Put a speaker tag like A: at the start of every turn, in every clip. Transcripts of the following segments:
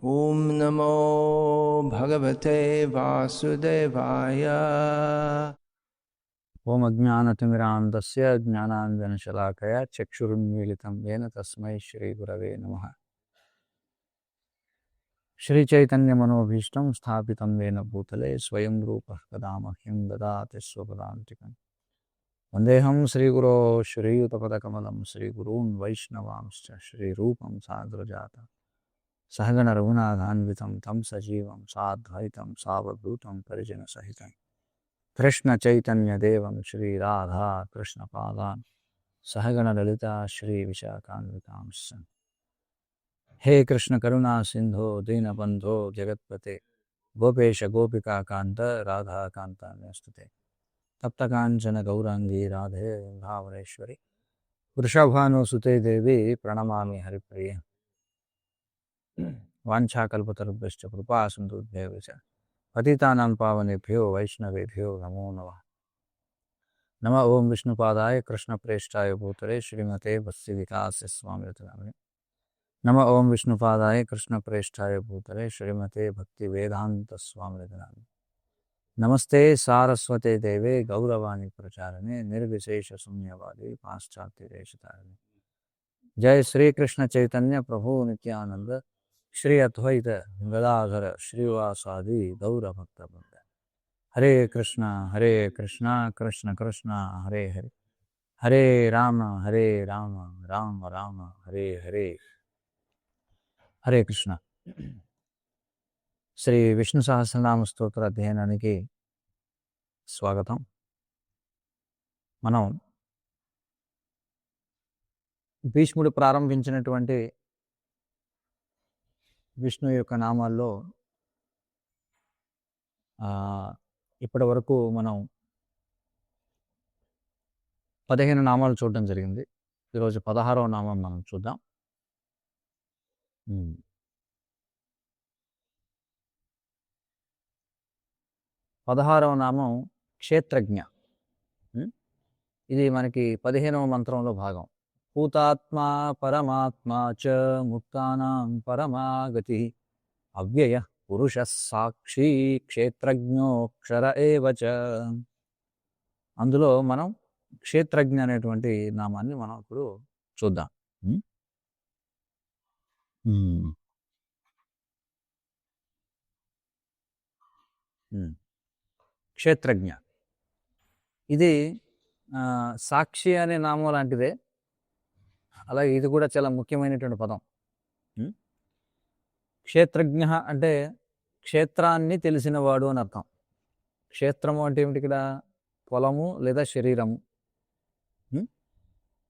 A: ॐ नमो भगवते वासुदेवाय।
B: ओम अज्ञानतिमिरान्धस्य ज्ञानाञ्जनशलाकया चक्षुरुन्मीलितं येन तस्मै श्रीगुरवे नमः। श्रीचैतन्यमनोभीष्टं स्थापितं येन भूतले स्वयं रूपः कदा मह्यं ददाति स्वपदान्तिकम्। वन्देऽहं श्रीगुरो श्रीयुतपदकमलं श्रीगुरून् वैष्णवांश्च श्रीरूपं साग्रजातं सहगण रघुनाथान्वितं तं सजीवं साद्वैतं सावधूतं परिजनसहितं कृष्ण चैतन्य देवं श्री राधा कृष्ण पादान सहगण ललिता श्री विशाखान्वितांश्च। हे कृष्ण करुणा सिंधो दीनबंधो जगत्पते गोपेश गोपिका कांत राधा कांता नमस्तुते। तप्त कांचन गौरांगी राधे भावनेश्वरी वृषभानुसुते देवी प्रणमामि हरिप्रिये। वाञ्छाकल्पतरुभ्यश्च कृपा सिन्धुभ्यैव च पतितानां पावनेभ्यो वैष्णवेभ्यो नमो नमः। नमः ओं विष्णुपादाय कृष्णप्रेष्ठाय भूतले श्रीमते भक्तिविकास स्वामिनिति नामिने। नमः ओं विष्णुपादाय कृष्णप्रेष्ठाय भूतले श्रीमते भक्तिवेदांत स्वामिनिति नामिने। नमस्ते सारस्वते देवे गौरवाणी प्रचारणे निर्विशेष शून्यवादी पाश्चात्यदेशतारिणे। जय श्री कृष्ण चैतन्य प्रभु नित्यानंद श्री अद्वैत गदाधर श्रीवासादि गौर भक्तवृंद। हरे कृष्णा कृष्ण कृष्ण हरे हरे हरे राम राम राम हरे हरे। हरे कृष्ण। శ్రీ విష్ణు సహస్రనామ స్తోత్ర అధ్యయనానికి స్వాగతం. మనం భీష్ముడు ప్రారంభించినటువంటి విష్ణు యొక్క నామాల్లో ఇప్పటి వరకు మనం 15 నామాలు చూడడం జరిగింది. ఈరోజు 16వ నామం మనం చూద్దాం. 16వ నామం క్షేత్రజ్ఞ. ఇది మనకి 15వ మంత్రంలో భాగం. భూతాత్మా పరమాత్మా చ ముక్తానాం పరమాగతి అవ్యయ పురుష సాక్షి క్షేత్రజ్ఞోక్షర ఏవ చ. అందులో మనం క్షేత్రజ్ఞ అనేటువంటి నామాన్ని మనం ఇప్పుడు చూద్దాం. క్షేత్రజ్ఞ ఇది సాక్షి అనే నామం లాంటిదే. అలాగే ఇది కూడా చాలా ముఖ్యమైనటువంటి పదం. క్షేత్రజ్ఞ అంటే క్షేత్రాన్ని తెలిసినవాడు అని అర్థం. క్షేత్రము అంటే ఏమిటి? ఇక్కడ పొలము లేదా శరీరము.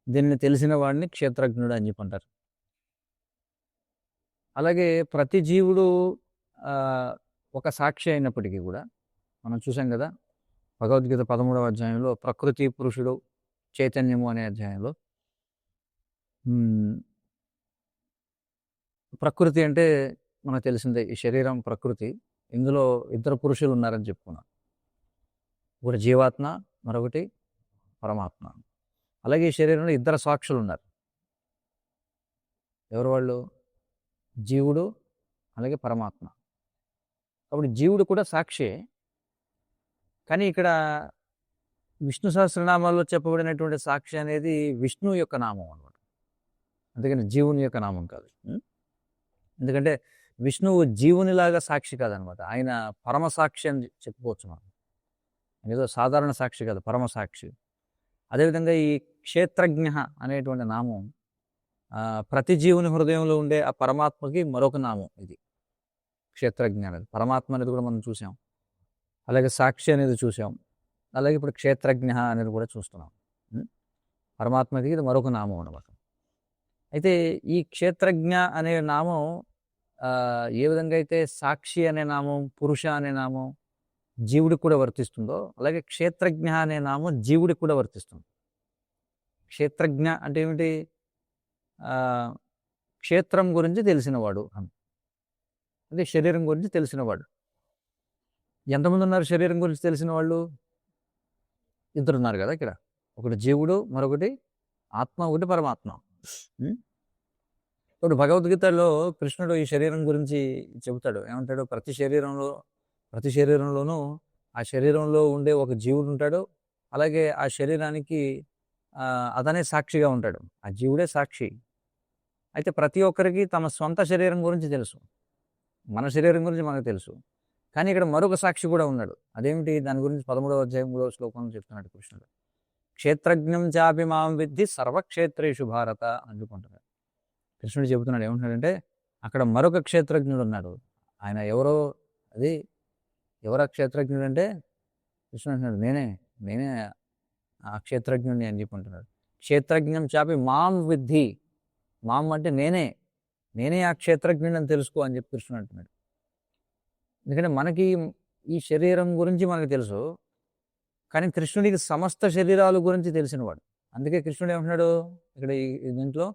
B: దీన్ని తెలిసిన వాడిని క్షేత్రజ్ఞుడు అని చెప్పంటారు. అలాగే ప్రతి జీవుడు ఒక సాక్షి అయినప్పటికీ కూడా మనం చూసాం కదా, భగవద్గీత 13వ అధ్యాయంలో ప్రకృతి పురుషుడు చైతన్యము అనే అధ్యాయంలో ప్రకృతి అంటే మనకు తెలిసిందే, ఈ శరీరం ప్రకృతి. ఇందులో ఇద్దరు పురుషులు ఉన్నారని చెప్పుకున్నాం. ఒకటి జీవాత్మ, మరొకటి పరమాత్మ. అలాగే ఈ శరీరంలో ఇద్దరు సాక్షులు ఉన్నారు. ఎవరు వాళ్ళు? జీవుడు అలాగే పరమాత్మ. కాబట్టి జీవుడు కూడా సాక్షి. కానీ ఇక్కడ విష్ణు సహస్రనామాల్లో చెప్పబడినటువంటి సాక్షి అనేది విష్ణువు యొక్క నామం అన్నమాట. అందుకని జీవుని యొక్క నామం కాదు. ఎందుకంటే విష్ణువు జీవునిలాగా సాక్షి కాదనమాట. ఆయన పరమసాక్షి అని చెప్పుకోవచ్చు మనం. ఏదో సాధారణ సాక్షి కాదు, పరమసాక్షి. అదేవిధంగా ఈ క్షేత్రజ్ఞ అనేటువంటి నామం ప్రతి జీవుని హృదయంలో ఉండే ఆ పరమాత్మకి మరొక నామం ఇది క్షేత్రజ్ఞ అనేది. పరమాత్మ అనేది కూడా మనం చూసాం, అలాగే సాక్షి అనేది చూసాం, అలాగే ఇప్పుడు క్షేత్రజ్ఞ అనేది కూడా చూస్తున్నాం. పరమాత్మకి ఇది మరొక నామం అన్నమాట. అయితే ఈ క్షేత్రజ్ఞ అనే నామం ఏ విధంగా అయితే సాక్షి అనే నామం, పురుష అనే నామం జీవుడికి కూడా వర్తిస్తుందో, అలాగే క్షేత్రజ్ఞ అనే నామం జీవుడికి కూడా వర్తిస్తుంది. క్షేత్రజ్ఞ అంటే ఏమిటి? క్షేత్రం గురించి తెలిసినవాడు అని. అదే శరీరం గురించి తెలిసినవాడు. ఎంతమంది ఉన్నారు శరీరం గురించి తెలిసిన వాళ్ళు? ఇద్దరు ఉన్నారు కదా ఇక్కడ. ఒకటి జీవుడు, మరొకటి ఆత్మ, ఒకటి పరమాత్మ. ఇప్పుడు భగవద్గీతలో కృష్ణుడు ఈ శరీరం గురించి చెబుతాడు. ఏమంటాడు? ప్రతి శరీరంలోనూ ఆ శరీరంలో ఉండే ఒక జీవుడు ఉంటాడు. అలాగే ఆ శరీరానికి అతనే సాక్షిగా ఉంటాడు. ఆ జీవుడే సాక్షి. అయితే ప్రతి ఒక్కరికి తమ సొంత శరీరం గురించి తెలుసు. మన శరీరం గురించి మనకు తెలుసు. కానీ ఇక్కడ మరొక సాక్షి కూడా ఉన్నాడు. అదేమిటి? దాని గురించి 13వ అధ్యాయం 3వ శ్లోకంలో చెప్తున్నాడు కృష్ణుడు. క్షేత్రజ్ఞం చాపి మాం విద్ధి సర్వక్షేత్రేషు భారత అనుకుంటున్నాడు. కృష్ణుడు చెబుతున్నాడు ఏమంటున్నాడంటే, అక్కడ మరొక క్షేత్రజ్ఞుడు ఉన్నాడు. ఆయన ఎవరో, అది ఎవరా క్షేత్రజ్ఞుడు అంటే కృష్ణుడు అంటున్నాడు, నేనే ఆ క్షేత్రజ్ఞుడిని అని చెప్పుకుంటున్నాడు. క్షేత్రజ్ఞం చాపి మాం విద్ధి. మాం అంటే నేనే ఆ క్షేత్రజ్ఞుడిని అని తెలుసుకో అని చెప్పి కృష్ణుడు అంటున్నాడు. ఎందుకంటే మనకి ఈ శరీరం గురించి మనకు తెలుసు, కానీ కృష్ణుడికి సమస్త శరీరాల గురించి తెలిసినవాడు. అందుకే కృష్ణుడు ఏమంటున్నాడు ఇక్కడ ఈ దీంట్లో,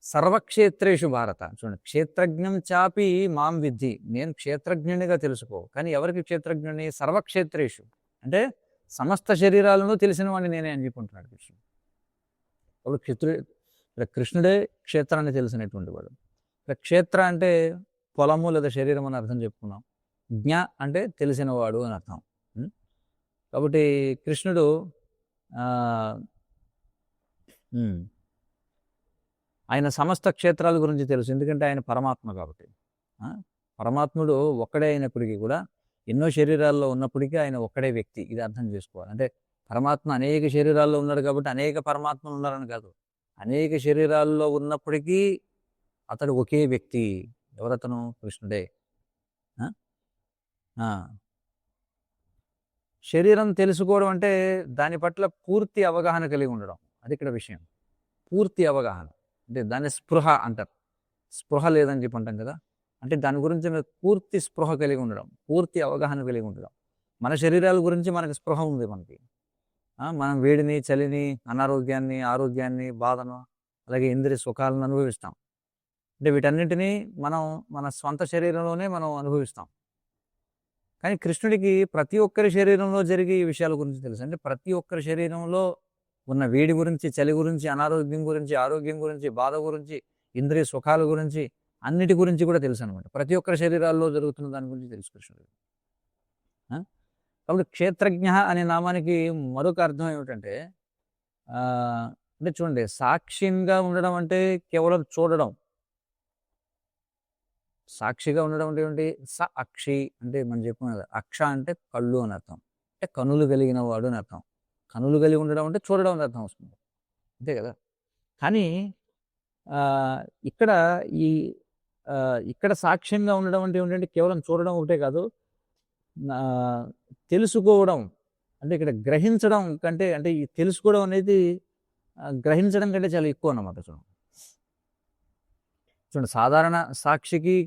B: సర్వక్షేత్రేషు భారత. చూడండి, క్షేత్రజ్ఞం చాపి మాం విద్ధి. నేను క్షేత్రజ్ఞునిగా తెలుసుకో. కానీ ఎవరికి క్షేత్రజ్ఞుని? సర్వక్షేత్రేషు అంటే సమస్త శరీరాలను తెలిసిన వాడిని నేనే అని చెప్పుకుంటున్నాడు కృష్ణుడు. అప్పుడు కృష్ణుడే క్షేత్రాన్ని తెలిసినటువంటి వాడు. క్షేత్ర అంటే పొలము లేదా శరీరం అని అర్థం చెప్పుకున్నాం. జ్ఞ అంటే తెలిసినవాడు అని అర్థం. కాబట్టి కృష్ణుడు ఆయన సమస్త క్షేత్రాల గురించి తెలుసు. ఎందుకంటే ఆయన పరమాత్మ కాబట్టి. పరమాత్ముడు ఒక్కడే అయినప్పటికీ కూడా ఎన్నో శరీరాల్లో ఉన్నప్పటికీ ఆయన ఒక్కడే వ్యక్తి. ఇది అర్థం చేసుకోవాలి. అంటే పరమాత్మ అనేక శరీరాల్లో ఉన్నాడు కాబట్టి అనేక పరమాత్మలు ఉన్నారని కాదు. అనేక శరీరాల్లో ఉన్నప్పటికీ అతడు ఒకే వ్యక్తి. ఎవరతను? కృష్ణుడే. శరీరం తెలుసుకోవడం అంటే దాని పట్ల పూర్తి అవగాహన కలిగి ఉండడం. అది ఇక్కడ విషయం. పూర్తి అవగాహన అంటే దాన్ని స్పృహ అంటారు. స్పృహ లేదని చెప్పి అంటాం కదా. అంటే దాని గురించి పూర్తి స్పృహ కలిగి ఉండడం, పూర్తి అవగాహన కలిగి ఉండడం. మన శరీరాల గురించి మనకి స్పృహ ఉంది. మనం వేడిని, చలిని, అనారోగ్యాన్ని, ఆరోగ్యాన్ని, బాధను, అలాగే ఇంద్రియ సుఖాలను అనుభవిస్తాం. అంటే వీటన్నింటినీ మన స్వంత శరీరంలోనే మనం అనుభవిస్తాం. కానీ కృష్ణుడికి ప్రతి ఒక్కరి శరీరంలో జరిగే ఈ విషయాల గురించి తెలుసు. అంటే ప్రతి ఒక్కరి శరీరంలో ఉన్న వేడి గురించి, చలి గురించి, అనారోగ్యం గురించి, ఆరోగ్యం గురించి, బాధ గురించి, ఇంద్రియ సుఖాల గురించి, అన్నిటి గురించి కూడా తెలుసు అనమాట. ప్రతి ఒక్కరి శరీరాల్లో జరుగుతున్న దాని గురించి తెలుసు కృష్ణుడు. కాబట్టి క్షేత్రజ్ఞ అనే నామానికి మరొక అర్థం ఏమిటంటే, అంటే చూడండి, సాక్షిగా ఉండడం అంటే కేవలం చూడడం. సాక్షిగా ఉండడం అంటే ఏంటి? అక్షి అంటే మనం చెప్పుకున్నది. అక్ష అంటే కళ్ళు అని అర్థం. అంటే కనులు కలిగిన వాడు అని అర్థం. కనులు కలిగి ఉండడం అంటే చూడడం అని అర్థం వస్తుంది. అంతే కదా. కానీ ఇక్కడ సాక్ష్యంగా ఉండడం అంటే ఏంటంటే కేవలం చూడడం ఒకటే కాదు, తెలుసుకోవడం. అంటే ఇక్కడ గ్రహించడం కంటే, అంటే ఈ తెలుసుకోవడం అనేది గ్రహించడం కంటే చాలా ఎక్కువ అన్నమాట. చూడండి, సాధారణ సాక్షికి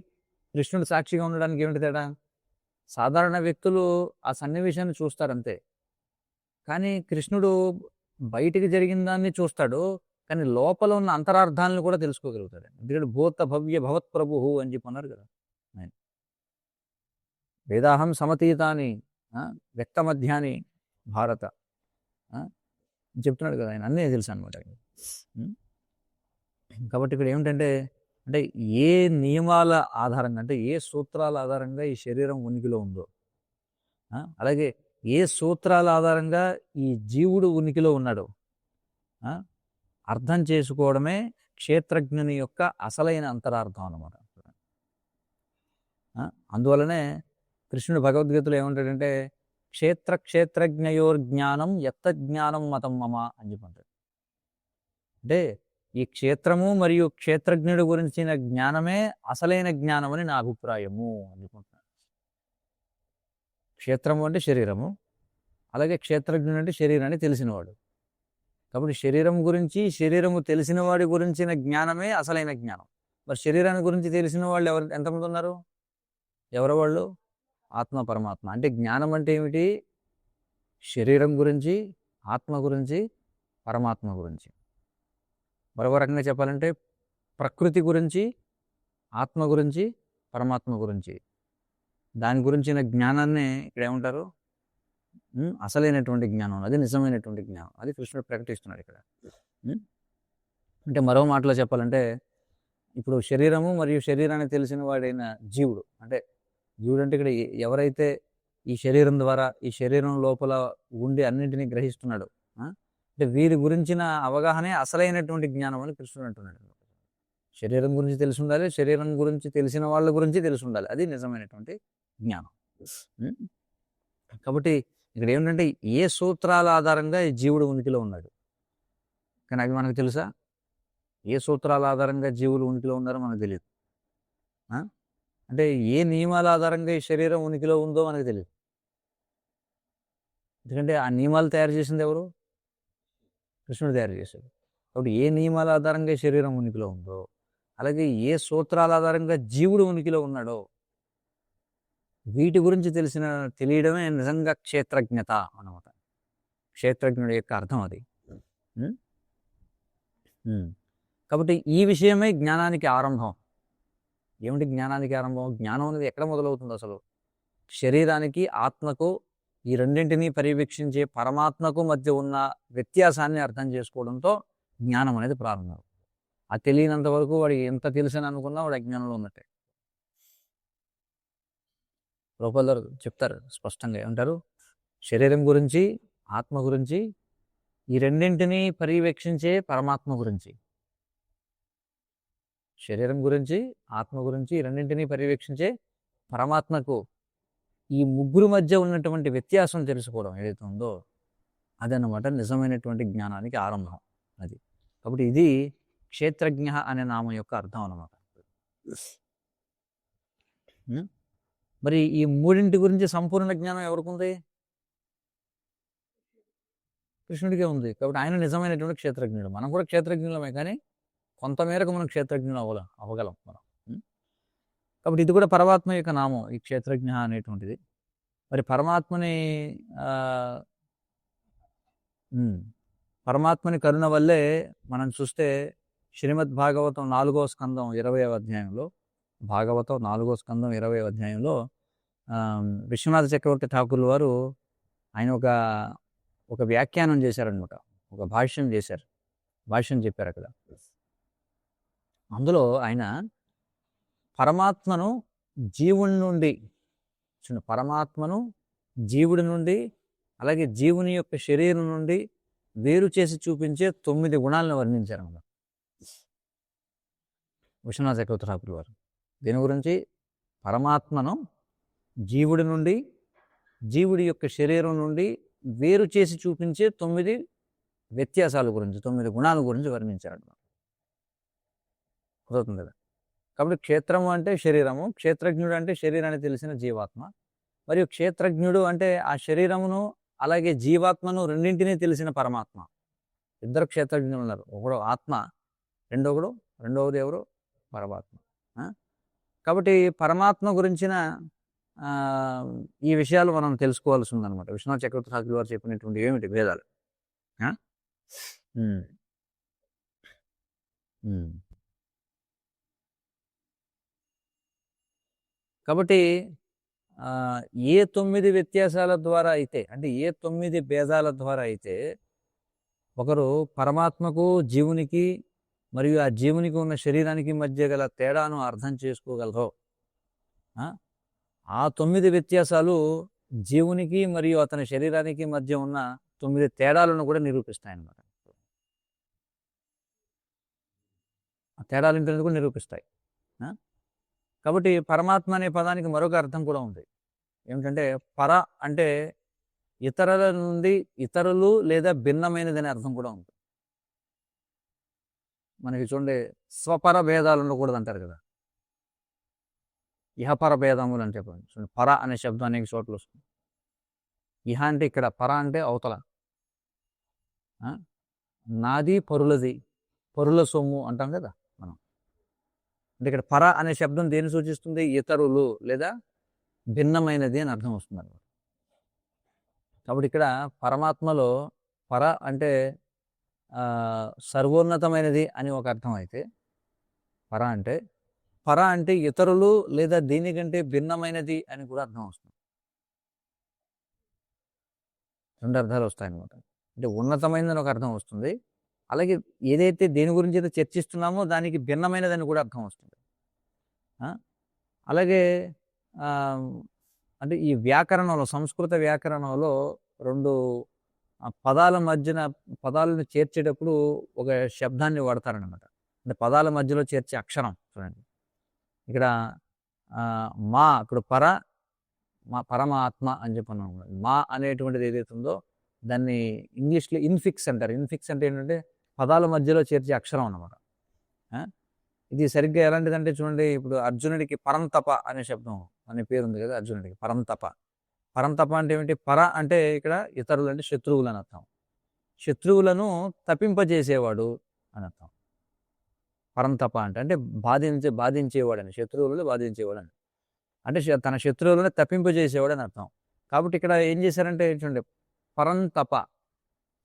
B: కృష్ణుడు సాక్షిగా ఉండడానికి ఏమిటి తేడా? సాధారణ వ్యక్తులు ఆ సన్నివేశాన్ని చూస్తారు అంతే. కానీ కృష్ణుడు బయటికి జరిగిన దాన్ని చూస్తాడు, కానీ లోపల ఉన్న అంతరార్థాలను కూడా తెలుసుకోగలుగుతాడు. ఎందుకంటే భూత భవ్య భవత్ ప్రభు అని చెప్పి అన్నారు కదా ఆయన. వేదాహం సమతీతాని వ్యక్తమధ్యాని భారత చెప్తున్నాడు కదా ఆయన. అన్నీ తెలుసు అనమాట. కాబట్టి ఇక్కడ ఏమిటంటే, అంటే ఏ నియమాల ఆధారంగా, అంటే ఏ సూత్రాల ఆధారంగా ఈ శరీరం ఉనికిలో ఉందో, అలాగే ఏ సూత్రాల ఆధారంగా ఈ జీవుడు ఉనికిలో ఉన్నాడో అర్థం చేసుకోవడమే క్షేత్రజ్ఞుని యొక్క అసలైన అంతరార్థం అన్నమాట. అందువలనే కృష్ణుడు భగవద్గీతలో ఏమంటాడంటే, క్షేత్రజ్ఞయోర్ జ్ఞానం ఎత్త జ్ఞానం మతం మమ అని చెప్పంటాడు. అంటే ఈ క్షేత్రము మరియు క్షేత్రజ్ఞుడి గురించిన జ్ఞానమే అసలైన జ్ఞానం అని నా అభిప్రాయము అని చెప్పుకుంటున్నాడు. క్షేత్రము అంటే శరీరము, అలాగే క్షేత్రజ్ఞుడు అంటే శరీరాన్ని తెలిసినవాడు. కాబట్టి శరీరం గురించి, శరీరము తెలిసిన వాడి గురించిన జ్ఞానమే అసలైన జ్ఞానం. మరి శరీరాన్ని గురించి తెలిసిన వాళ్ళు ఎంతమంది ఉన్నారు? ఎవరు వాళ్ళు? ఆత్మ, పరమాత్మ. అంటే జ్ఞానం అంటే ఏమిటి? శరీరం గురించి, ఆత్మ గురించి, పరమాత్మ గురించి. మరొక రకంగా చెప్పాలంటే ప్రకృతి గురించి, ఆత్మ గురించి, పరమాత్మ గురించి, దాని గురించిన జ్ఞానాన్నే ఇక్కడ ఏమంటారు? అసలైనటువంటి జ్ఞానం, అది నిజమైనటువంటి జ్ఞానం. అది కృష్ణుడు ప్రకటిస్తున్నాడు ఇక్కడ. అంటే మరో మాటలో చెప్పాలంటే, ఇప్పుడు శరీరము మరియు శరీరాన్ని తెలిసిన వాడైన జీవుడు, అంటే జీవుడు అంటే ఇక్కడ ఎవరైతే ఈ శరీరం ద్వారా ఈ శరీరం లోపల ఉండి అన్నింటినీ గ్రహిస్తున్నాడు, అంటే వీరి గురించిన అవగాహనే అసలైనటువంటి జ్ఞానం అని కృష్ణుడు అంటున్నాడు. శరీరం గురించి తెలిసి ఉండాలి, శరీరం గురించి తెలిసిన వాళ్ళ గురించి తెలిసి ఉండాలి, అది నిజమైనటువంటి జ్ఞానం. కాబట్టి ఇక్కడ ఏమిటంటే ఏ సూత్రాల ఆధారంగా ఈ జీవుడు ఉనికిలో ఉన్నాడు, కానీ అవి మనకు తెలుసా? ఏ సూత్రాల ఆధారంగా జీవులు ఉనికిలో ఉన్నారో మనకు తెలియదు. అంటే ఏ నియమాల ఆధారంగా ఈ శరీరం ఉనికిలో ఉందో మనకు తెలియదు. ఎందుకంటే ఆ నియమాలు తయారు చేసింది ఎవరు? కృష్ణుడు తయారు చేశాడు. కాబట్టి ఏ నియమాల ఆధారంగా ఈ శరీరం ఉనికిలో ఉందో, అలాగే ఏ సూత్రాల ఆధారంగా జీవుడు ఉనికిలో ఉన్నాడో, వీటి గురించి తెలియడమే నిజంగా క్షేత్రజ్ఞత అన్నమాట. క్షేత్రజ్ఞుడి యొక్క అర్థం అది. కాబట్టి ఈ విషయమే జ్ఞానానికి ఆరంభం. ఏమిటి జ్ఞానానికి ఆరంభం? జ్ఞానం అనేది ఎక్కడ మొదలవుతుంది అసలు? శరీరానికి, ఆత్మకు, ఈ రెండింటినీ పర్యవేక్షించే పరమాత్మకు మధ్య ఉన్న వ్యత్యాసాన్ని అర్థం చేసుకోవడంతో జ్ఞానం అనేది ప్రారంభం. అది తెలియనంత వరకు వాడు ఎంత తెలుసని అనుకున్నా వాడు అజ్ఞానంలో ఉన్నట్టే. రూపాయలు చెప్తారు స్పష్టంగా, ఏమంటారు? శరీరం గురించి, ఆత్మ గురించి, ఈ రెండింటినీ పర్యవేక్షించే పరమాత్మ గురించి, శరీరం గురించి, ఆత్మ గురించి, ఈ రెండింటినీ పర్యవేక్షించే పరమాత్మకు ఈ ముగ్గురు మధ్య ఉన్నటువంటి వ్యత్యాసం తెలుసుకోవడం ఏదైతే ఉందో అదన్నమాట నిజమైనటువంటి జ్ఞానానికి ఆరంభం. అది కాబట్టి ఇది క్షేత్రజ్ఞ అనే నామం యొక్క అర్థం అన్నమాట. మరి ఈ మూడింటి గురించి సంపూర్ణ జ్ఞానం ఎవరికి ఉంది? కృష్ణుడికే ఉంది. కాబట్టి ఆయన నిజమైనటువంటి క్షేత్రజ్ఞుడు. మనం కూడా క్షేత్రజ్ఞులమే, కానీ కొంతమేరకు మనం క్షేత్రజ్ఞులు అవ్వగలం మనం. కాబట్టి ఇది కూడా పరమాత్మ యొక్క నామం, ఈ క్షేత్రజ్ఞ అనేటువంటిది. మరి పరమాత్మని కరుణ వల్లే మనం చూస్తే శ్రీమద్ భాగవతం 4వ స్కందం 20వ అధ్యాయంలో, భాగవతం 4వ స్కందం 20వ అధ్యాయంలో విశ్వనాథ చక్రవర్తి ఠాకూర్ల వారు ఆయన ఒక వ్యాఖ్యానం చేశారనమాట, ఒక భాష్యం చెప్పారు అక్కడ. అందులో ఆయన పరమాత్మను జీవుడి నుండి అలాగే జీవుని యొక్క శరీరం నుండి వేరు చేసి చూపించే 9 గుణాలను వర్ణించారన్నమాట విశ్వనాథ చక్రవర్తి ఠాకూర్ వారు. దీని గురించి పరమాత్మను జీవుడి నుండి, జీవుడి యొక్క శరీరం నుండి వేరు చేసి చూపించే 9 వ్యత్యాసాల గురించి, 9 గుణాల గురించి వర్ణించారన్నమాట. కుదురుతుంది కదా? కాబట్టి క్షేత్రము అంటే శరీరము, క్షేత్రజ్ఞుడు అంటే శరీరాన్ని తెలిసిన జీవాత్మ, మరియు క్షేత్రజ్ఞుడు అంటే ఆ శరీరమును అలాగే జీవాత్మను రెండింటినీ తెలిసిన పరమాత్మ. ఇద్దరు క్షేత్రజ్ఞులు ఉన్నారు, ఒకడు ఆత్మ, రెండవది ఎవరు? పరమాత్మ. కాబట్టి పరమాత్మ గురించిన ఈ విషయాలు మనం తెలుసుకోవాల్సి ఉందన్నమాట. విశ్వనాథ చక్రవర్తి ఠాకూర్ వారు చెప్పినటువంటి ఏమిటి భేదాలు. కాబట్టి ఏ 9 వ్యత్యాసాల ద్వారా అయితే, అంటే ఏ 9 భేదాల ద్వారా అయితే ఒకరు పరమాత్మకు, జీవునికి మరియు ఆ జీవునికి ఉన్న శరీరానికి మధ్య గల తేడాను అర్థం చేసుకోగలరో, ఆ 9 వ్యత్యాసాలు జీవునికి మరియు అతని శరీరానికి మధ్య ఉన్న 9 తేడాలను కూడా నిరూపిస్తాయన్నమాట. ఆ తేడాలు ఏంటనేది కూడా నిరూపిస్తాయి. కాబట్టి పరమాత్మ అనే పదానికి మరొక అర్థం కూడా ఉంది. ఏమిటంటే పర అంటే ఇతరుల నుండి, ఇతరులు లేదా భిన్నమైనదని అర్థం కూడా ఉంది. మనకి చూడండి, స్వపర భేదాలు ఉండకూడదు అంటారు కదా, ఇహపర భేదములు అని చెప్పండి. చూడండి, పర అనే శబ్దం అనేక చోట్ల వస్తుంది. ఇహ అంటే ఇక్కడ, పర అంటే అవతల, నాది పరులది, పరుల సొమ్ము అంటాం కదా మనం. అంటే ఇక్కడ పర అనే శబ్దం దేన్ని సూచిస్తుంది? ఇతరులు లేదా భిన్నమైనది అని అర్థం వస్తుంది అన్నమాట. కాబట్టి ఇక్కడ పరమాత్మలో పర అంటే సర్వోన్నతమైనది అని ఒక అర్థం అయితే, పర అంటే ఇతరులు లేదా దీనికంటే భిన్నమైనది అని కూడా అర్థం వస్తుంది. 2 అర్థాలు వస్తాయన్నమాట. అంటే ఉన్నతమైనదని ఒక అర్థం వస్తుంది, అలాగే ఏదైతే దేని గురించి అయితే చర్చిస్తున్నామో దానికి భిన్నమైనదని కూడా అర్థం వస్తుంది. అలాగే అంటే ఈ వ్యాకరణంలో, సంస్కృత వ్యాకరణంలో 2 పదాల మధ్యన పదాలను చేర్చేటప్పుడు ఒక శబ్దాన్ని వాడతారనమాట. అంటే పదాల మధ్యలో చేర్చే అక్షరం చూడండి. ఇక్కడ ఇప్పుడు పరమాత్మ అని చెప్పన్నాం. మా అనేటువంటిది ఏదైతే ఉందో దాన్ని ఇంగ్లీష్లో ఇన్ఫిక్స్ అంటారు. ఇన్ఫిక్స్ అంటే ఏంటంటే పదాల మధ్యలో చేర్చే అక్షరం అన్నమాట. ఇది సరిగ్గా ఎలాంటిదంటే చూడండి, ఇప్పుడు అర్జునుడికి పరంతప అనే శబ్దం అనే పేరు ఉంది కదా అర్జునుడికి, పరంతప. పరంతప అంటే ఏమిటి? పర అంటే ఇక్కడ ఇతరులు అంటే శత్రువులు అని అర్థం. శత్రువులను తప్పింపజేసేవాడు అని అర్థం. పరంతప అంటే బాధించేవాడని, శత్రువులను బాధించేవాడని, అంటే తన శత్రువులను తప్పింపజేసేవాడని అర్థం. కాబట్టి ఇక్కడ ఏం చేశారంటే చూడండి, పరంతప,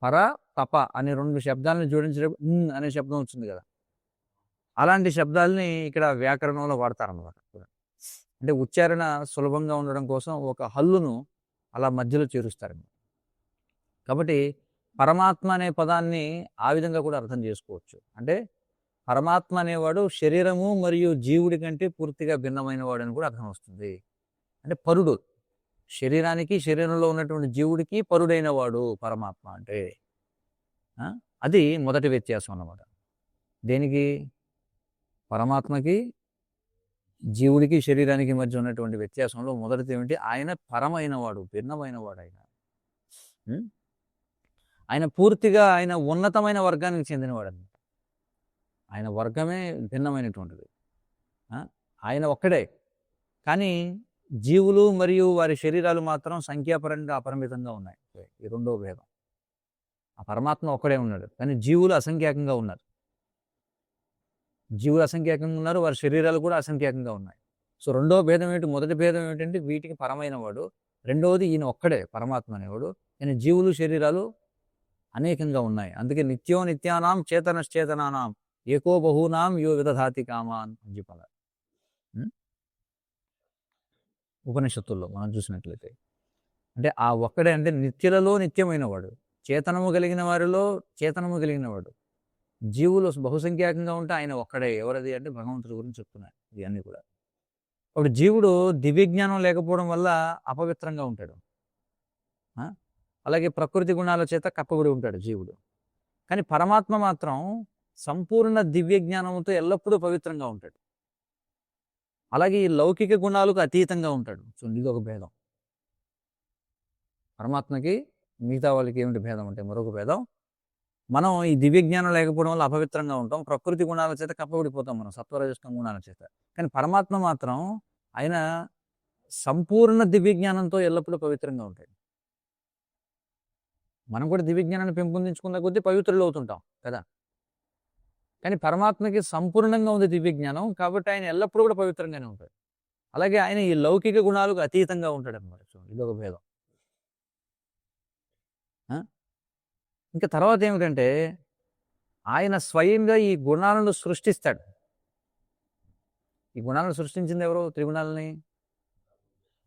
B: పర తప అనే 2 శబ్దాలను జోడించేటప్పుడు అనే శబ్దం వచ్చింది కదా, అలాంటి శబ్దాలని ఇక్కడ వ్యాకరణంలో వాడతారన్నమాట. అంటే ఉచ్చారణ సులభంగా ఉండడం కోసం ఒక హల్లును అలా మధ్యలో చేరుస్తారన్నమాట. కాబట్టి పరమాత్మ అనే పదాన్ని ఆ విధంగా కూడా అర్థం చేసుకోవచ్చు. అంటే పరమాత్మ అనేవాడు శరీరము మరియు జీవుడి కంటే పూర్తిగా భిన్నమైన వాడు అని కూడా అర్థం వస్తుంది. అంటే పరుడు, శరీరానికి శరీరంలో ఉన్నటువంటి జీవుడికి పరుడైన వాడు పరమాత్మ అంటే. అది మొదటి వ్యత్యాసం అన్నమాట. దేనికి? పరమాత్మకి జీవుడికి శరీరానికి మధ్య ఉన్నటువంటి వ్యత్యాసంలో మొదటిది ఏమిటి? ఆయన పరమైన వాడు, భిన్నమైన వాడు. ఆయన పూర్తిగా ఆయన ఉన్నతమైన వర్గానికి చెందినవాడు అన్నమాట. ఆయన వర్గమే భిన్నమైనటువంటిది. ఆయన ఒక్కడే, కానీ జీవులు మరియు వారి శరీరాలు మాత్రం సంఖ్యాపరంగా అపరిమితంగా ఉన్నాయి. ఈ రెండో భేదం. ఆ పరమాత్మ ఒక్కడే ఉన్నాడు, కానీ జీవులు అసంఖ్యాకంగా ఉన్నారు. జీవులు అసంఖ్యాకంగా ఉన్నారు, వారి శరీరాలు కూడా అసంఖ్యాకంగా ఉన్నాయి. సో రెండో భేదం ఏమిటి? మొదటి భేదం ఏమిటంటే వీటికి పరమైన వాడు. రెండవది ఈయన ఒక్కడే పరమాత్మ అనేవాడు, కానీ జీవులు శరీరాలు అనేకంగా ఉన్నాయి. అందుకే నిత్యో నిత్యానాం చేతనశ్చేతనానాం ఏకో బహూనాం యో విదధాతి కామాన్ అని చెప్పాలి ఉపనిషత్తుల్లో మనం చూసినట్లయితే. అంటే ఆ ఒక్కడే అంటే నిత్యులలో నిత్యమైన వాడు, చేతనము కలిగిన వారిలో చేతనము కలిగిన వాడు. జీవులు బహుసంఖ్యాకంగా ఉంటే ఆయన ఒక్కడే. ఎవరది అంటే భగవంతుడి గురించి చెప్తున్నాయి ఇవన్నీ కూడా. ఇప్పుడు జీవుడు దివ్యజ్ఞానం లేకపోవడం వల్ల అపవిత్రంగా ఉంటాడు. అలాగే ప్రకృతి గుణాల చేత కప్పబడి ఉంటాడు జీవుడు. కానీ పరమాత్మ మాత్రం సంపూర్ణ దివ్య జ్ఞానంతో ఎల్లప్పుడూ పవిత్రంగా ఉంటాడు. అలాగే ఈ లౌకిక గుణాలకు అతీతంగా ఉంటాడు. సో ఇది ఒక భేదం. పరమాత్మకి మిగతా వాళ్ళకి ఏమిటి భేదం అంటే మరొక భేదం. మనం ఈ దివ్య జ్ఞానం లేకపోవడం వల్ల అపవిత్రంగా ఉంటాం, ప్రకృతి గుణాల చేత కప్పబడిపోతాం మనం, సత్వరజస్కం గుణాల చేత. కానీ పరమాత్మ మాత్రం ఆయన సంపూర్ణ దివ్య జ్ఞానంతో ఎల్లప్పుడూ పవిత్రంగా ఉంటాడు. మనం కూడా దివ్య జ్ఞానాన్ని పెంపొందించుకున్న కొద్దీ పవిత్రులు అవుతుంటాం కదా. కానీ పరమాత్మకి సంపూర్ణంగా ఉంది దివ్య జ్ఞానం, కాబట్టి ఆయన ఎల్లప్పుడూ కూడా పవిత్రంగానే ఉంటాడు. అలాగే ఆయన ఈ లౌకిక గుణాలకు అతీతంగా ఉంటాడు అన్నమాట. ఇదొక భేదం. ఇంకా తర్వాత ఏమిటంటే ఆయన స్వయంగా ఈ గుణాలను సృష్టిస్తాడు. ఈ గుణాలను సృష్టించింది ఎవరు? త్రిగుణాలని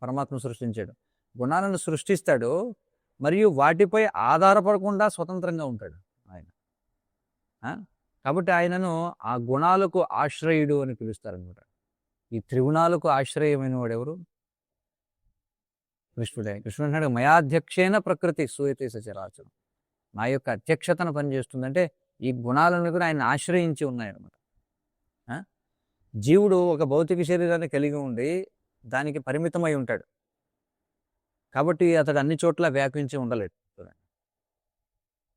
B: పరమాత్మ సృష్టించాడు. గుణాలను సృష్టిస్తాడు మరియు వాటిపై ఆధారపడకుండా స్వతంత్రంగా ఉంటాడు ఆయన. కాబట్టి ఆయనను ఆ గుణాలకు ఆశ్రయుడు అని పిలుస్తారనమాట. ఈ త్రిగుణాలకు ఆశ్రయమైన వాడు ఎవరు? కృష్ణుడే. కృష్ణుడు అంటాడు మయాధ్యక్షేణ ప్రకృతి సూయతే సచరాచరం. నా యొక్క అధ్యక్షతను పనిచేస్తుందంటే ఈ గుణాలను కూడా ఆయన ఆశ్రయించి ఉన్నాయన్నమాట. జీవుడు ఒక భౌతిక శరీరాన్ని కలిగి ఉండి దానికి పరిమితమై ఉంటాడు, కాబట్టి అతడు అన్ని చోట్ల వ్యాపించి ఉండలేడు.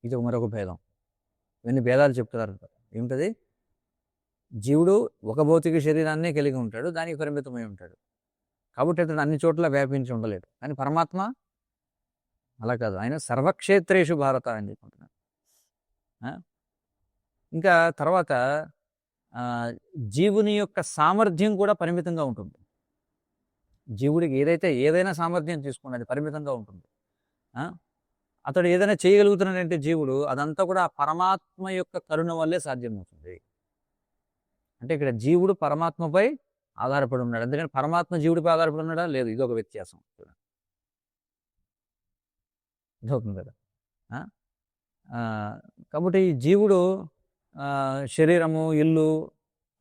B: ఇది మరొక భేదం. ఇవన్నీ భేదాలు చెప్తున్నారు. ఏమిటది? జీవుడు ఒక భౌతిక శరీరాన్నే కలిగి ఉంటాడు, దానికి పరిమితమై ఉంటాడు, కాబట్టి అతడు అన్ని చోట్ల వ్యాపించి ఉండలేడు. కానీ పరమాత్మ అలా కాదు, ఆయన సర్వక్షేత్రేషు భారత అని చెప్పుకుంటున్నాడు. ఇంకా తర్వాత జీవుని యొక్క సామర్థ్యం కూడా పరిమితంగా ఉంటుంది. జీవుడికి ఏదైనా సామర్థ్యం తీసుకున్నది పరిమితంగా ఉంటుంది. అతడు ఏదైనా చేయగలుగుతున్నాడంటే జీవుడు అదంతా కూడా పరమాత్మ యొక్క కరుణ వల్లే సాధ్యమవుతుంది. అంటే ఇక్కడ జీవుడు పరమాత్మపై ఆధారపడి ఉన్నాడు, అందుకని పరమాత్మ జీవుడిపై ఆధారపడి ఉన్నాడా? లేదు. ఇదొక వ్యత్యాసం. ఇదవుతుంది కదా. కాబట్టి ఈ జీవుడు శరీరము, ఇల్లు,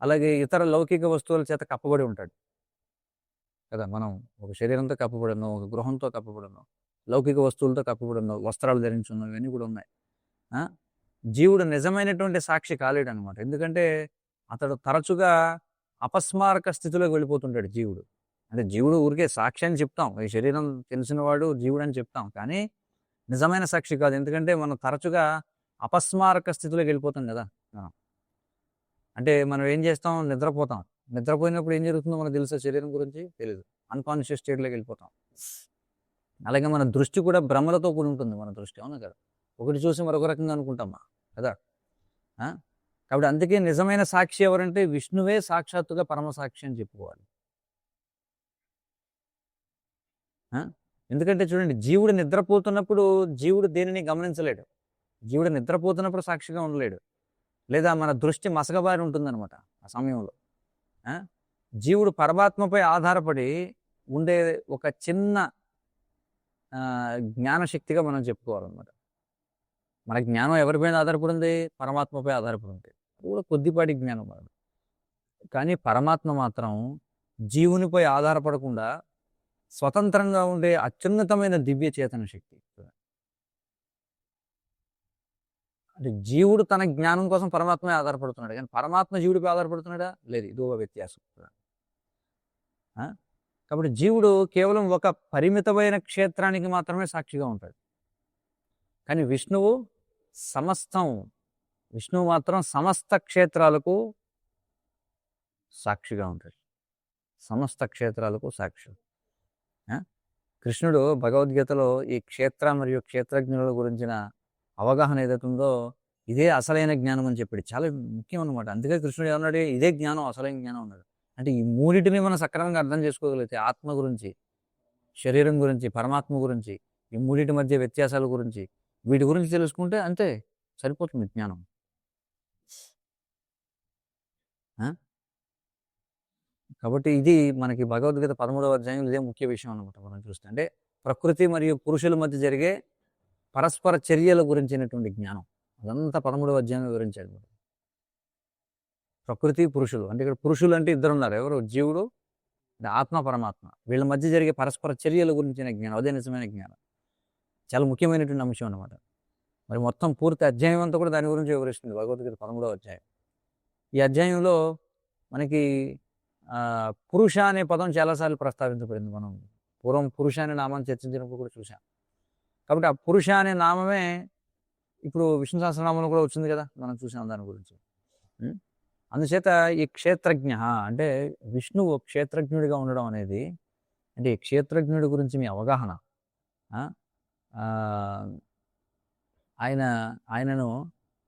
B: అలాగే ఇతర లౌకిక వస్తువుల చేత కప్పబడి ఉంటాడు కదా. మనం ఒక శరీరంతో కప్పబడి ఉన్నాం, ఒక గృహంతో కప్పబడి ఉన్నాం, లౌకిక వస్తువులతో కప్పబడి ఉన్నాం, వస్త్రాలు ధరించున్నాం, ఇవన్నీ కూడా ఉన్నాయి. జీవుడు నిజమైనటువంటి సాక్షి కాలేడు అనమాట. ఎందుకంటే అతడు తరచుగా అపస్మారక స్థితిలోకి వెళ్ళిపోతుంటాడు జీవుడు. అంటే జీవుడు ఊరికే సాక్షి అని చెప్తాం, ఈ శరీరం తెలిసినవాడు జీవుడు అని చెప్తాం, కానీ నిజమైన సాక్షి కాదు. ఎందుకంటే మనం తరచుగా అపస్మారక స్థితిలోకి వెళ్ళిపోతాం కదా. అంటే మనం ఏం చేస్తాం, నిద్రపోతాం. నిద్రపోయినప్పుడు ఏం జరుగుతుందో మనకు తెలుసా శరీరం గురించి? తెలియదు. అన్కాన్షియస్ స్టేట్లోకి వెళ్ళిపోతాం. అలాగే మన దృష్టి కూడా భ్రమలతో కూడి ఉంటుంది. మన దృష్టి, అవునా కదా, ఒకటి చూసి మరొక రకంగా అనుకుంటామా కదా. కాబట్టి అందుకే నిజమైన సాక్షి ఎవరంటే విష్ణువే సాక్షాత్తుగా పరమసాక్షి అని చెప్పుకోవాలి. ఎందుకంటే చూడండి, జీవుడు నిద్రపోతున్నప్పుడు జీవుడు దేనిని గమనించలేడు. జీవుడు నిద్రపోతున్నప్పుడు సాక్షిగా ఉండలేడు, లేదా మన దృష్టి మసకబారి ఉంటుందన్నమాట ఆ సమయంలో. జీవుడు పరమాత్మపై ఆధారపడి ఉండే ఒక చిన్న జ్ఞానశక్తిగా మనం చెప్పుకోవాలన్నమాట. మన జ్ఞానం ఎవరిపైన ఆధారపడింది? పరమాత్మపై ఆధారపడింది. అది కూడా కొద్దిపాటి జ్ఞానం మనది. కానీ పరమాత్మ మాత్రం జీవునిపై ఆధారపడకుండా స్వతంత్రంగా ఉండే అత్యున్నతమైన దివ్య చేతన శక్తి. అంటే జీవుడు తన జ్ఞానం కోసం పరమాత్మే ఆధారపడుతున్నాడు, కానీ పరమాత్మ జీవుడిపై ఆధారపడుతున్నాడా? లేదు. ఇది ఒక వ్యత్యాసం. కాబట్టి జీవుడు కేవలం ఒక పరిమితమైన క్షేత్రానికి మాత్రమే సాక్షిగా ఉంటాడు, కానీ విష్ణువు మాత్రం సమస్త క్షేత్రాలకు సాక్షిగా ఉంటాడు. సమస్త క్షేత్రాలకు సాక్షి. కృష్ణుడు భగవద్గీతలో ఈ క్షేత్ర మరియు క్షేత్రజ్ఞుల గురించిన అవగాహన ఏదైతే ఉందో ఇదే అసలైన జ్ఞానం అని చెప్పాడు. చాలా ముఖ్యం అనమాట. అందుకే కృష్ణుడు ఏమన్నాడు? ఇదే జ్ఞానం, అసలైన జ్ఞానం అన్నాడు. అంటే ఈ మూడింటిని మనం సక్రమంగా అర్థం చేసుకోగలిగితే, ఆత్మ గురించి, శరీరం గురించి, పరమాత్మ గురించి, ఈ మూడింటి మధ్య వ్యత్యాసాల గురించి, వీటి గురించి తెలుసుకుంటే అంతే సరిపోతుంది జ్ఞానం. కాబట్టి ఇది మనకి భగవద్గీత 13వ అధ్యాయం ఇదే ముఖ్య విషయం అనమాట. మనం చూస్తే అంటే ప్రకృతి మరియు పురుషుల మధ్య జరిగే పరస్పర చర్యల గురించినటువంటి జ్ఞానం అదంతా 13వ అధ్యాయంలో వివరించాడు. ప్రకృతి, పురుషులు అంటే ఇక్కడ పురుషులు అంటే ఇద్దరు ఉన్నారు. ఎవరు? జీవుడు, ఆత్మ, పరమాత్మ. వీళ్ళ మధ్య జరిగే పరస్పర చర్యల గురించిన జ్ఞానం, అదే నిజమైన జ్ఞానం. చాలా ముఖ్యమైనటువంటి అంశం అనమాట. మరి మొత్తం పూర్తి అధ్యాయం అంతా కూడా దాని గురించి వివరిస్తుంది భగవద్గీత 13వ అధ్యాయం. ఈ అధ్యాయంలో మనకి పురుష అనే పదం చాలాసార్లు ప్రస్తావించబడింది. మనం పూర్వం పురుష అనే నామాన్ని చర్చించినప్పుడు కూడా చూసాం. కాబట్టి ఆ పురుష అనే నామమే ఇప్పుడు విష్ణు సహస్రనామంలో కూడా వచ్చింది కదా, మనం చూసాం దాని గురించి. అందుచేత ఈ క్షేత్రజ్ఞ అంటే విష్ణువు క్షేత్రజ్ఞుడిగా ఉండడం అనేది, అంటే ఈ క్షేత్రజ్ఞుడి గురించి మీ అవగాహన, ఆయనను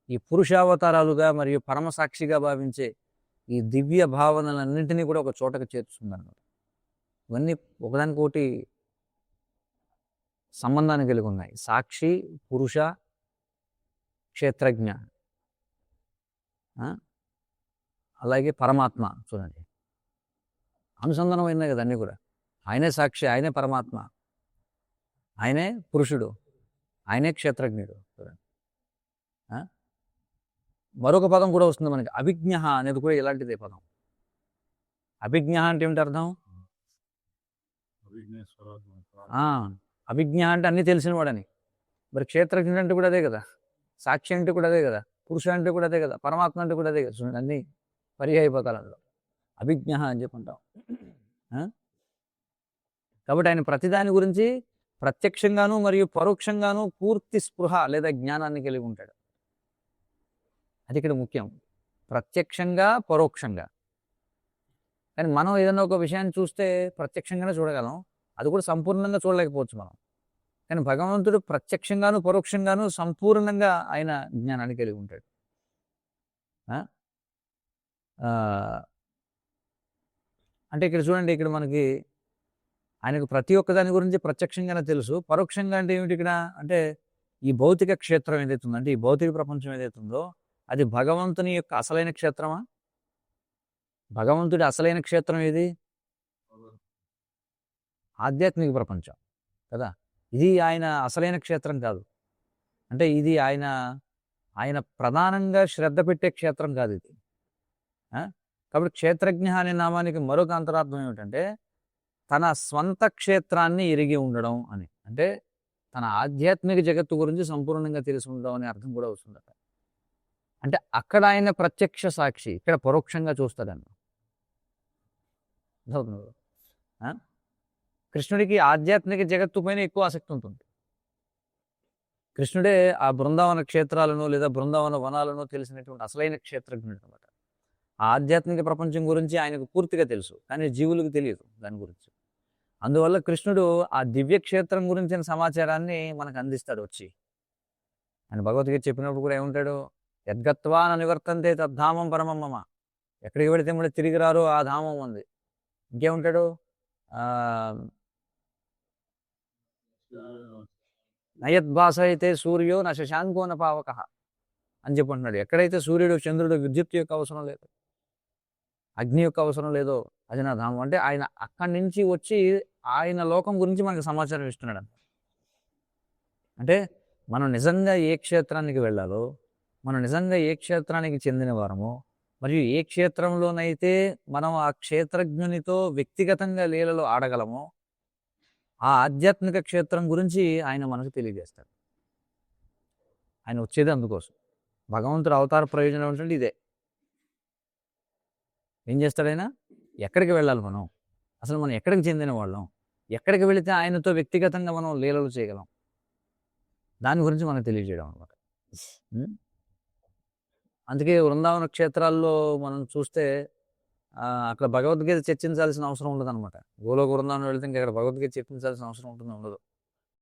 B: ఈ పురుషావతారాలుగా మరియు పరమసాక్షిగా భావించే ఈ దివ్య భావనలన్నింటినీ కూడా ఒక చోటకు చేర్చుకుందన్నమాట. ఇవన్నీ ఒకదానికొకటి సంబంధాన్ని కలిగి ఉన్నాయి. సాక్షి, పురుష, క్షేత్రజ్ఞ, అలాగే పరమాత్మ. చూడండి, అనుసంధానం అయినాయి కదా అన్నీ కూడా. ఆయనే సాక్షి, ఆయనే పరమాత్మ, ఆయనే పురుషుడు, ఆయనే క్షేత్రజ్ఞుడు. చూడండి, మరొక పదం కూడా వస్తుంది మనకి, అభిజ్ఞ అనేది కూడా ఇలాంటిదే పదం. అభిజ్ఞ అంటే ఏమిటి అర్థం? అభిజ్ఞ అంటే అన్నీ తెలిసిన వాడని. మరి క్షేత్రజ్ఞుడు అంటే కూడా అదే కదా, సాక్షి అంటే కూడా అదే కదా, పురుష అంటే కూడా అదే కదా, పరమాత్మ అంటే కూడా అదే కదా. చూడండి, అన్నీ పర్యాయ పదాలలో అభిజ్ఞ అని చెప్పుంటాం. కాబట్టి ఆయన ప్రతిదాని గురించి ప్రత్యక్షంగాను మరియు పరోక్షంగాను పూర్తి స్పృహ లేదా జ్ఞానాన్ని కలిగి ఉంటాడు. అది ఇక్కడ ముఖ్యం, ప్రత్యక్షంగా, పరోక్షంగా. కానీ మనం ఏదైనా ఒక విషయాన్ని చూస్తే ప్రత్యక్షంగానే చూడగలం, అది కూడా సంపూర్ణంగా చూడలేకపోవచ్చు మనం. కానీ భగవంతుడు ప్రత్యక్షంగాను పరోక్షంగాను సంపూర్ణంగా ఆయన జ్ఞానాన్ని కలిగి ఉంటాడు. అంటే ఇక్కడ చూడండి, ఇక్కడ మనకి ఆయనకు ప్రతి ఒక్క దాని గురించి ప్రత్యక్షంగానే తెలుసు. పరోక్షంగా అంటే ఏమిటి ఇక్కడ అంటే, ఈ భౌతిక క్షేత్రం ఏదైతుందో, అంటే ఈ భౌతిక ప్రపంచం ఏదైతుందో అది భగవంతుని యొక్క అసలైన క్షేత్రమా? భగవంతుడి అసలైన క్షేత్రం ఏది? ఆధ్యాత్మిక ప్రపంచం కదా. ఇది ఆయన అసలైన క్షేత్రం కాదు. అంటే ఇది ఆయన ప్రధానంగా శ్రద్ధ పెట్టే క్షేత్రం కాదు ఇది. కాబట్టి క్షేత్రజ్ఞ అనే నామానికి మరొక అంతరార్థం ఏమిటంటే తన స్వంత క్షేత్రాన్ని ఎరిగి ఉండడం అని. అంటే తన ఆధ్యాత్మిక జగత్తు గురించి సంపూర్ణంగా తెలిసి ఉండడం అనే అర్థం కూడా వస్తుందట. అంటే అక్కడ ఆయన ప్రత్యక్ష సాక్షి, ఇక్కడ పరోక్షంగా చూస్తాడన్న. కృష్ణుడికి ఆధ్యాత్మిక జగత్తు పైన ఎక్కువ ఆసక్తి ఉంటుంది. కృష్ణుడే ఆ బృందావన క్షేత్రాలను లేదా బృందావన వనాలను తెలిసినటువంటి అసలైన క్షేత్రజ్ఞుడు అనమాట. ఆ ఆధ్యాత్మిక ప్రపంచం గురించి ఆయనకు పూర్తిగా తెలుసు, కానీ జీవులకు తెలియదు దాని గురించి. అందువల్ల కృష్ణుడు ఆ దివ్య క్షేత్రం గురించిన సమాచారాన్ని మనకు అందిస్తాడు వచ్చి. ఆయన భగవద్గీత చెప్పినప్పుడు కూడా ఏముంటాడు, యద్గత్వా నివర్తంతే తద్ధామం పరమం మమ. ఎక్కడికి పెడితే కూడా తిరిగి రారు ఆ ధామం ఉంది. ఇంకేముంటాడు, నయద్భాస అయితే సూర్యో న శశాంకో న పావక అని చెప్పుకుంటున్నాడు. ఎక్కడైతే సూర్యుడు చంద్రుడు విద్యుత్ యొక్క అవసరం లేదు, అగ్ని యొక్క అవసరం లేదో అది నా ధామం. అంటే ఆయన అక్కడి నుంచి వచ్చి ఆయన లోకం గురించి మనకు సమాచారం ఇస్తున్నాడు. అంటే మనం నిజంగా ఏ క్షేత్రానికి వెళ్ళాలో, మనం నిజంగా ఏ క్షేత్రానికి చెందిన వారమో, మరియు ఏ క్షేత్రంలోనైతే మనం ఆ క్షేత్రజ్ఞునితో వ్యక్తిగతంగా లీలలో ఆడగలమో ఆ ఆధ్యాత్మిక క్షేత్రం గురించి ఆయన మనకు తెలియజేస్తాడు. ఆయన వచ్చేది అందుకోసం. భగవంతుడు అవతార ప్రయోజనం ఏంటంటే ఇదే. ఏం చేస్తాడైనా, ఎక్కడికి వెళ్ళాలి మనం, అసలు మనం ఎక్కడికి చెందిన వాళ్ళం, ఎక్కడికి వెళితే ఆయనతో వ్యక్తిగతంగా మనం లీలలు చేయగలం, దాని గురించి మనకు తెలియజేయడం అనమాట. అందుకే వృందావన క్షేత్రాల్లో మనం చూస్తే అక్కడ భగవద్గీత చర్చించాల్సిన అవసరం ఉండదు అనమాట. గోలోక వృందావనం వెళితే ఇంకా అక్కడ భగవద్గీత చర్చించాల్సిన అవసరం ఉండదు.